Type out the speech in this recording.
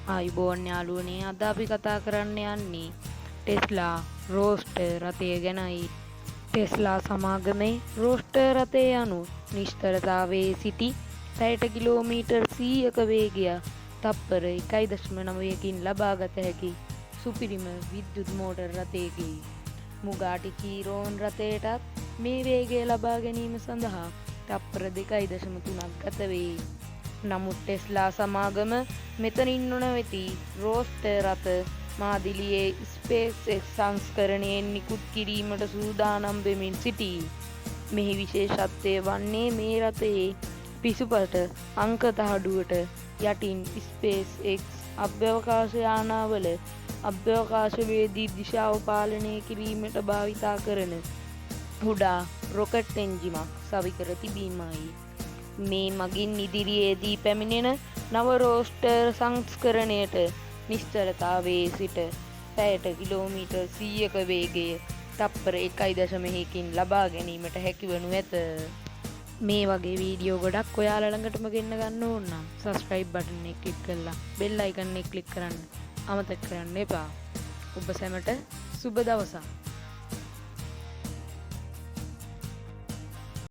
ආයුබෝවන් යාළුවනේ, අද අපි කතා කරන්න යන්නේ ටෙස්ලා රෝස්ටර් රථය ගැනයි. ටෙස්ලා සමාගමේ රෝස්ටර් රථය යනු නිශ්චලතාවයේ සිටි පැයට කිලෝමීටර් 100ක වේගය තප්පර 1.9කින් ලබාගත හැකි සුපිරිම විද්‍යුත් මෝටර් රථයකි. මුගාටි චීරෝන් රථයටත් මේ වේගය ලබා ගැනීම සඳහා තප්පර 2.3ක් ගත වේ. නමුත් ටෙස්ලා සමාගම මෙතනින් නොනැවති රෝස්ටර් රථ මාදිලියේ ස්පේස්එක්ස් සංස්කරණයෙන් නිකුත් කිරීමට සූදානම් වෙමින් සිටී. මෙහි විශේෂත්වය වන්නේ මේ රථයේ පිසුපට අංක තහඩුවට යටින් ස්පේස්එක්ස් අභ්‍යවකාශ යානාවල අභ්‍යවකාශවේදී දිශාව පාලනය කිරීමට භාවිතා කරන කුඩා රොකට් එන්ජිමක් සවිකර තිබීමයි. මේ මගින් ඉදිරියේදී පැමිණෙන නව රෝස්ටර් සංස්කරණයට නිශ්චලතාවයේ සිට පැයට කිලෝමීටර් 100ක වේගය තප්පර 1.1කින් ලබා ගැනීමට හැකිවනු ඇත. මේ වගේ වීඩියෝ ගොඩක් ඔයාලා ළඟටම ගෙන්න ගන්න ඕන නම් subscribe button එක ක්ලික් කරලා bell icon එක ක්ලික් කරන්න අමතක කරන්න එපා. ඔබ සැමට සුබ දවසක්.